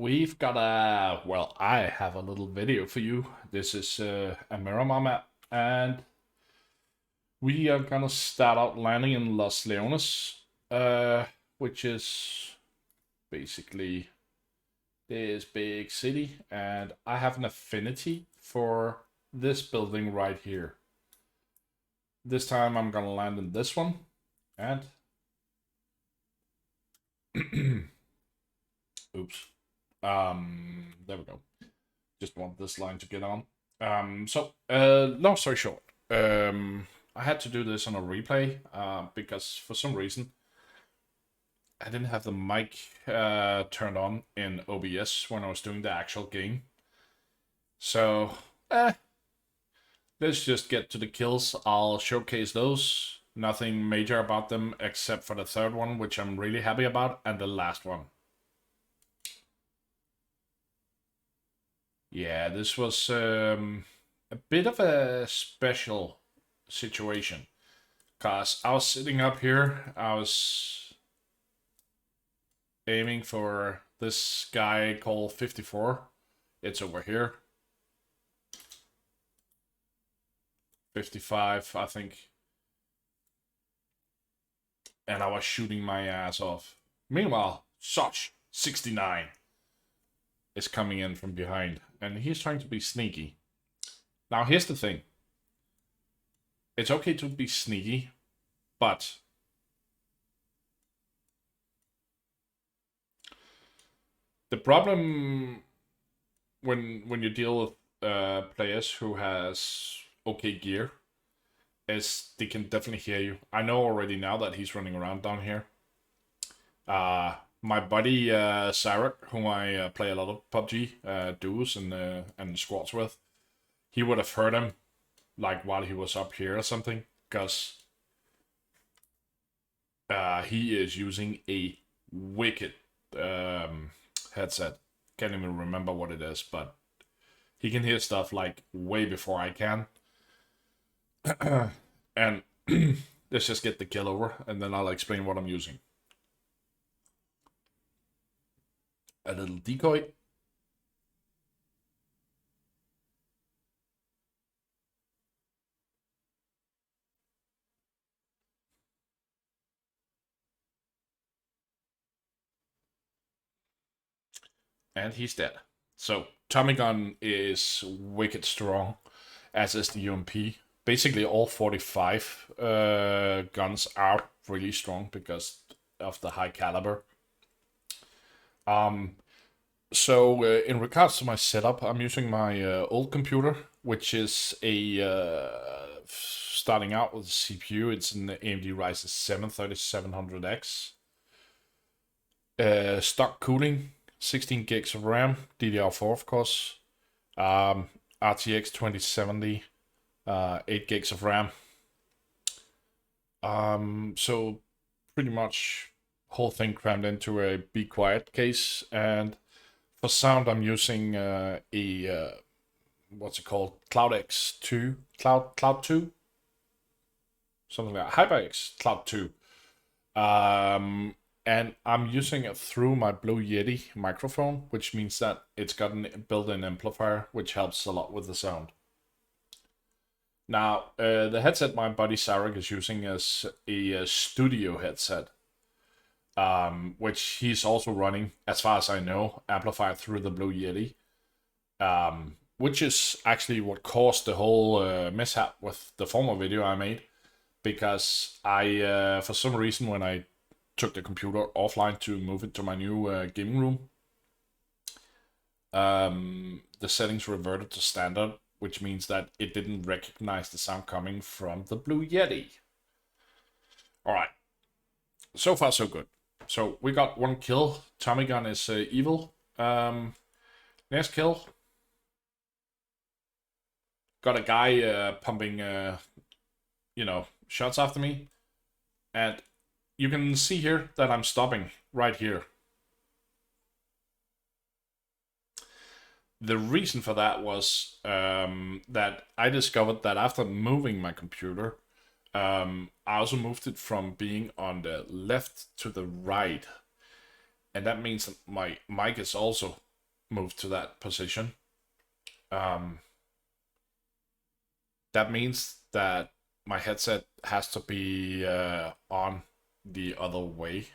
we've got well, I have a little video for you. This is a Miramar map, and we are gonna start out landing in Los Leones, which is basically this big city, and I have an affinity for this building right here. This time I'm gonna land in this one, and oops. There we go. Just want this line to get on. Long story short, I had to do this on a replay because for some reason I didn't have the mic turned on in OBS when I was doing the actual game. So, let's just get to the kills. I'll showcase those. Nothing major about them except for the third one, which I'm really happy about, and the last one. Yeah, this was a bit of a special situation. Because I was sitting up here, I was aiming for this guy called 54. It's over here. 55, I think. And I was shooting my ass off. Meanwhile, Soch, 69, is coming in from behind. And he's trying to be sneaky. Now, here's the thing. It's okay to be sneaky, but the problem when you deal with players who has okay gear is they can definitely hear you. I know already now that he's running around down here. My buddy Sarek, whom I play a lot of PUBG duos and squads with, he would have heard him like while he was up here or something, because he is using a wicked headset. Can't even remember what it is, but he can hear stuff like way before I can. And let's just get the kill over, and then I'll explain what I'm using. A little decoy. And he's dead. So Tommy gun is wicked strong, as is the UMP. Basically all 45 guns are really strong because of the high caliber. In regards to my setup, I'm using my old computer, which is starting out with a CPU. It's an AMD Ryzen 7 3700X. Stock cooling, 16 gigs of RAM, DDR4 of course. RTX 2070, 8 gigs of RAM. So pretty much whole thing crammed into a Be Quiet case, and for sound I'm using what's it called? Cloud X2, Cloud 2, something like that. HyperX Cloud 2. And I'm using it through my Blue Yeti microphone, which means that it's got a built-in amplifier, which helps a lot with the sound. Now, the headset my buddy Sarek is using is a studio headset, which he's also running, as far as I know, amplified through the Blue Yeti, which is actually what caused the whole mishap with the former video I made, because I, for some reason, when I took the computer offline to move it to my new gaming room, the settings reverted to standard, which means that it didn't recognize the sound coming from the Blue Yeti. Alright, so far so good. So we got one kill. Tommy gun is evil. Next kill. Got a guy pumping, shots after me. And you can see here that I'm stopping right here. The reason for that was that I discovered that after moving my computer, I also moved it from being on the left to the right. And that means that my mic is also move to that position. Um, that means that my headset has to be on the other way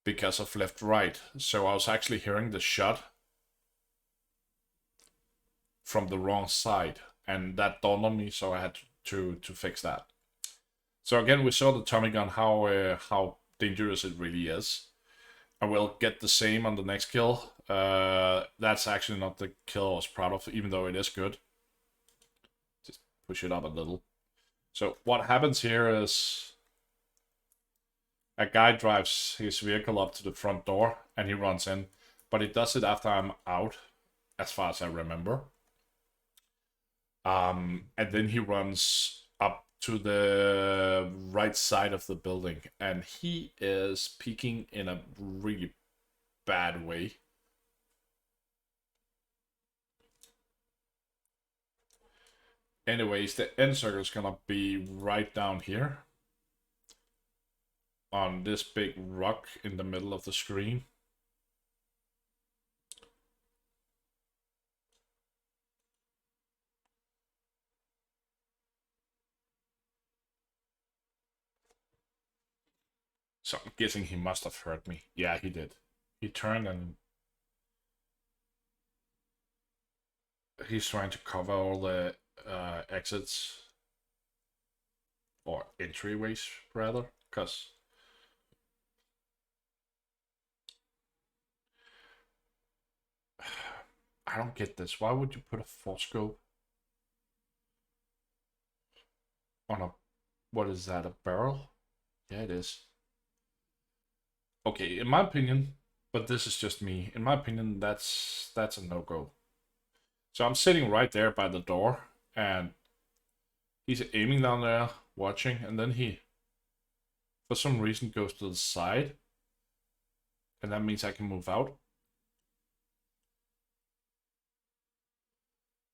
because of left right. So I was actually hearing the shot from the wrong side, and that dawned on me, so I had to fix that. So again, we saw the Tommy gun, how dangerous it really is. I will get the same on the next kill. That's actually not the kill I was proud of, even though it is good. Just push it up a little. So what happens here is a guy drives his vehicle up to the front door and he runs in, but he does it after I'm out, as far as I remember. And then he runs up to the right side of the building, and he is peeking in a really bad way. Anyways, the end circle is gonna be right down here on this big rock in the middle of the screen. So I'm guessing he must have heard me. Yeah, he did. He turned and he's trying to cover all the exits or entryways rather, because I don't get this. Why would you put a force scope on a, what is that, a barrel? Yeah, it is. Okay, in my opinion, but this is just me. In my opinion, that's a no-go. So I'm sitting right there by the door, and he's aiming down there, watching, and then he, for some reason, goes to the side, and that means I can move out.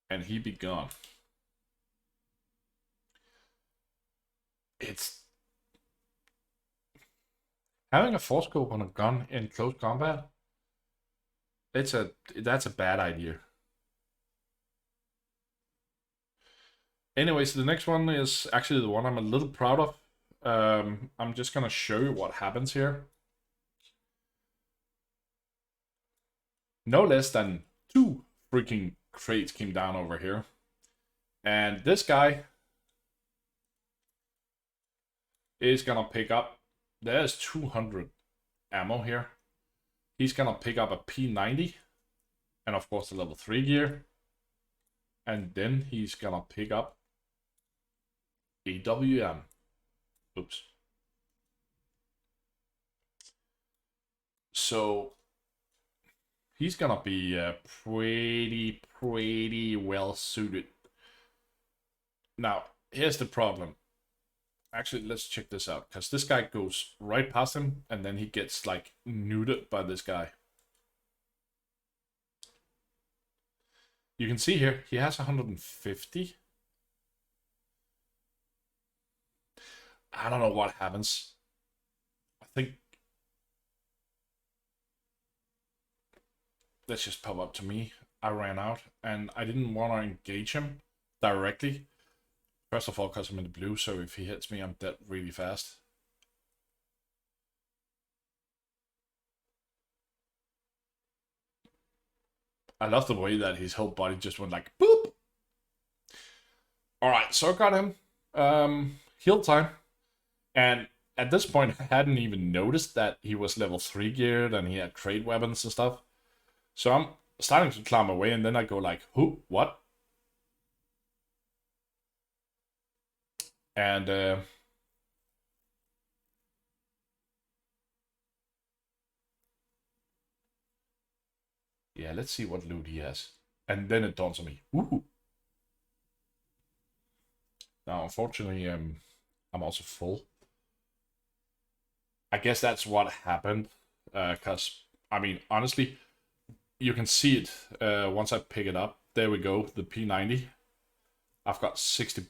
And he be gone. It's having a force scope on a gun in close combat. That's a bad idea. Anyways, the next one is actually the one I'm a little proud of. I'm just gonna show you what happens here. No less than 2 freaking crates came down over here. And this guy is gonna pick up, there's 200 ammo here. He's gonna pick up a P90 and of course the level 3 gear. And then he's gonna pick up AWM. Oops. So he's gonna be pretty well suited. Now, here's the problem. Actually, let's check this out, because this guy goes right past him, and then he gets, like, neutered by this guy. You can see here, he has 150. I don't know what happens. I think... Let's just pop up to me. I ran out, and I didn't want to engage him directly. First of all, because I'm in the blue, so if he hits me, I'm dead really fast. I love the way that his whole body just went like, boop! Alright, so I got him. Heal time. And at this point, I hadn't even noticed that he was level 3 geared and he had trade weapons and stuff. So I'm starting to climb away, and then I go like, who? What? And yeah, let's see what loot he has. And then it dawns on me. Ooh. Now, unfortunately, I'm also full. I guess that's what happened. Because, I mean, honestly, you can see it once I pick it up. There we go, the P90. I've got 60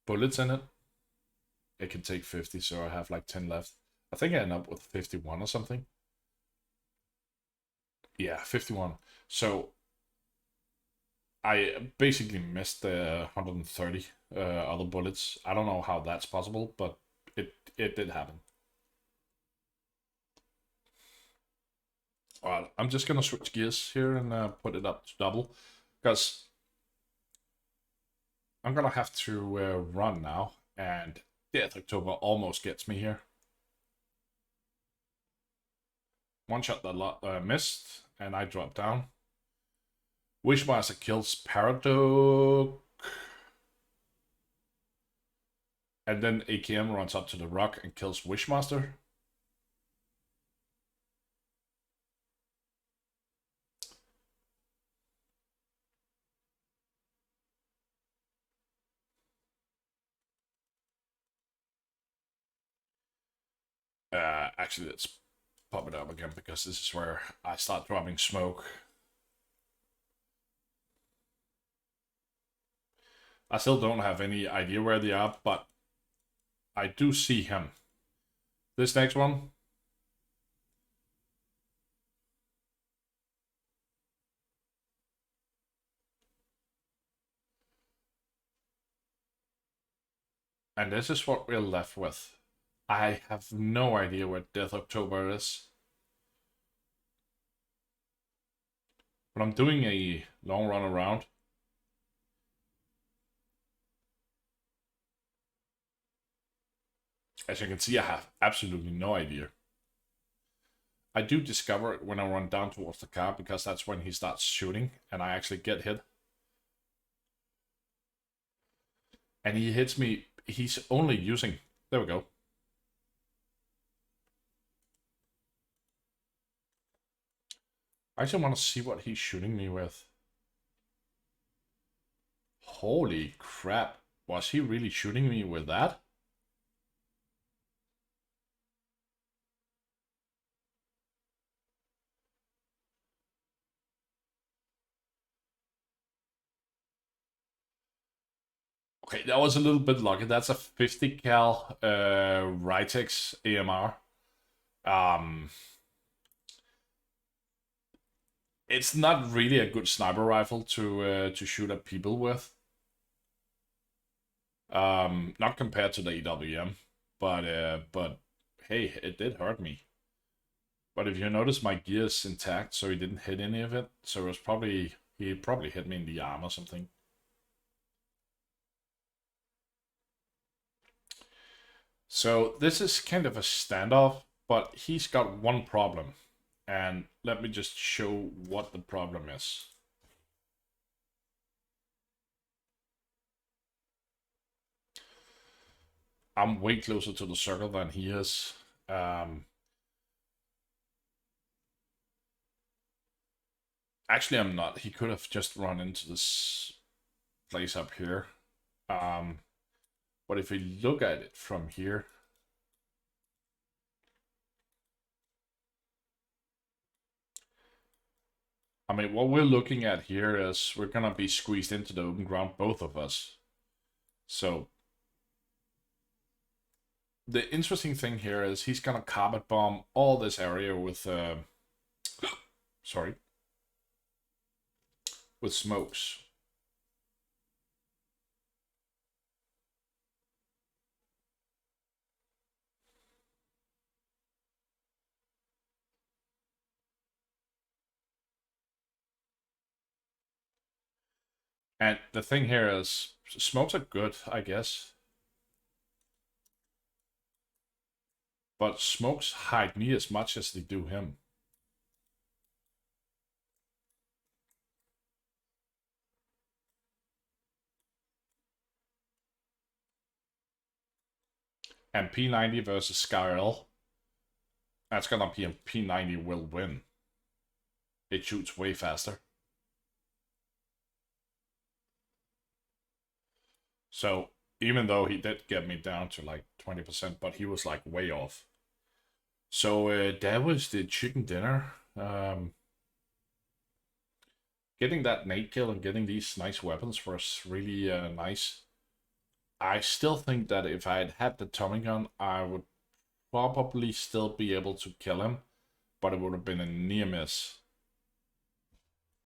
bullets in it. It can take 50, so I have like 10 left. I think I end up with 51 or something. Yeah, 51. So I basically missed the 130 other bullets. I don't know how that's possible, but it did happen. Alright, I'm just gonna switch gears here and put it up to double, because I'm gonna have to run now, and Death October almost gets me here. One shot that missed, and I drop down. Wishmaster kills Paradox, and then AKM runs up to the rock and kills Wishmaster. Actually, let's pop it up again, because this is where I start dropping smoke. I still don't have any idea where they are, but I do see him. This next one. And this is what we're left with. I have no idea where Death October is. But I'm doing a long run around. As you can see, I have absolutely no idea. I do discover it when I run down towards the car, because that's when he starts shooting and I actually get hit. And he hits me. He's only using... There we go. I actually want to see what he's shooting me with. Holy crap. Was he really shooting me with that? Okay, that was a little bit lucky. That's a 50 cal Ritex AMR. It's not really a good sniper rifle to shoot at people with. Not compared to the AWM, but hey, it did hurt me. But if you notice, my gear is intact, so he didn't hit any of it. So it was probably he probably hit me in the arm or something. So this is kind of a standoff, but he's got one problem. And let me just show what the problem is. I'm way closer to the circle than he is. Actually, I'm not. He could have just run into this place up here. But if we look at it from here, I mean, what we're looking at here is we're gonna be squeezed into the open ground, both of us. So the interesting thing here is he's gonna carpet bomb all this area with sorry, with smokes. And the thing here is smokes are good, I guess. But smokes hide me as much as they do him. And P90 versus Skyl, that's gonna be a P90 will win. It shoots way faster. So even though he did get me down to like 20%, but he was like way off. So that was the chicken dinner. Getting that nade kill and getting these nice weapons was really nice. I still think that if I had had the Tommy gun, I would probably still be able to kill him, but it would have been a near miss.